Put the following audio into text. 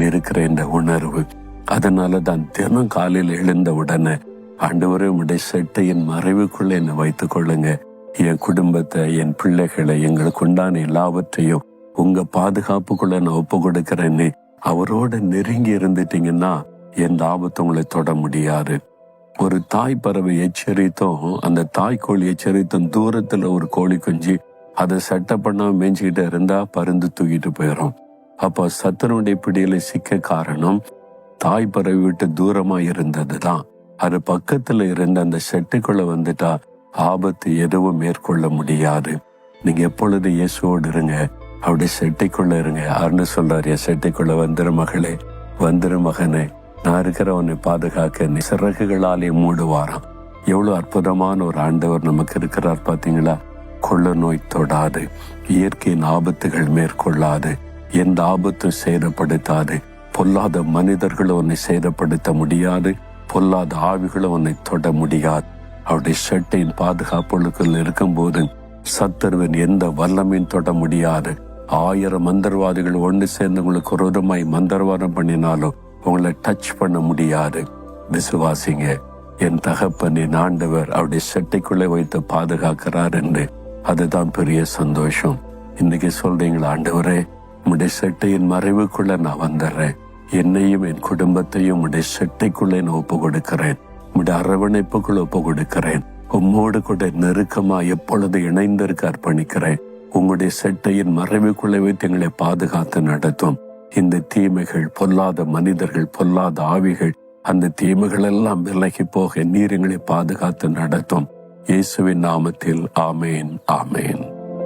இருக்கிற இந்த உணர்வு. அதனாலதான் தினம் காலையில் எழுந்த உடனே ஆண்டவரே உம்முடைய செட்டையின் மறைவுக்குள்ள என்னை வைத்துக் கொள்ளுங்க, என் குடும்பத்தை, என் பிள்ளைகளை, எங்களுக்கு உண்டான எல்லாவற்றையும் உங்க பாதுகாப்புக்குள்ள நான் ஒப்பு கொடுக்கிறேன்னு அவரோட நெருங்கி இருந்துட்டீங்கன்னா எந்த ஆபத்து உங்களை தொட முடியாது. ஒரு தாய் பறவை எச்சரித்தும் அந்த தாய்க்கோழி எச்சரித்தும் தூரத்துல ஒரு கோழி குஞ்சு அதை சட்டை பண்ணாம மேய்ஞ்சிக்கிட்டு இருந்தா பருந்து தூக்கிட்டு போயிடும். அப்போ சத்துருடைய பிடியில சிக்க காரணம் தாய் பறவை விட்டு தூரமா இருந்ததுதான். அது பக்கத்துல இருந்த அந்த செட்டுக்குள்ள வந்துட்டா ஆபத்து எதுவும் மேற்கொள்ள முடியாது. நீங்க எப்பொழுது இயேசுவோடு இருங்க, அவருடைய செட்டைக்குள்ள இருங்க. யாருன்னு சொல்றாரு, என் செட்டைக்குள்ள வந்துரு மகளே, வந்துரு மகனே, நான் இருக்கிற உன்னை பாதுகாக்க நீ சிறகுகளாலே மூடுவாராம். எவ்வளவு அற்புதமான ஒரு ஆண்டவர் நமக்கு இருக்கிறார் பாத்தீங்களா. கொள்ள நோய் தொடாது, இயற்கையின் ஆபத்துகள் மேற்கொள்ளாது, எந்த ஆபத்தும் சேதப்படுத்தாது, பொல்லாத மனிதர்களும் உன்னை சேதப்படுத்த முடியாது, பொல்லாத ஆவிகளும் உன்னை தொட முடியாது. அவருடைய செட்டையின் பாதுகாப்புகளுக்குள் இருக்கும் போது சத்துருவின் எந்த வல்லமையும் தொட முடியாது. 1000 மந்திரவாதிகள் ஒன்று சேர்ந்து உங்களுக்கு விரோதமாய் மந்திரவாதம் பண்ணினாலும் உங்களை டச் பண்ண முடியாது. விசுவாசிங்க, என் தகப்பனின் ஆண்டவர் அவருடைய செட்டைக்குள்ளே வைத்து பாதுகாக்கிறார் என்று. அதுதான் பெரிய சந்தோஷம். இன்னைக்கு சொல்றீங்களா, ஆண்டவரே உம்முடைய செட்டையின் மறைவுக்குள்ள நான் வந்துடுறேன், என்னையும் என் குடும்பத்தையும் உம்முடைய செட்டைக்குள்ளே நான் ஒப்பு கொடுக்கிறேன், உம்முடைய அரவணைப்புக்குள்ள ஒப்பு கொடுக்கிறேன், உம்மோடு கூட நெருக்கமா எப்பொழுது இணைந்திருக்க அர்ப்பணிக்கிறேன். உங்களுடைய செட்டையின் மறைவுக்குள்ளே வைத்து எங்களை பாதுகாத்து நடத்தும். இந்த தீமைகள், பொல்லாத மனிதர்கள், பொல்லாத ஆவிகள், அந்த தீமைகள் எல்லாம் விலகி போக நீர் எங்களை பாதுகாத்து நடத்தும். இயேசுவின் நாமத்தில் ஆமேன், ஆமேன்.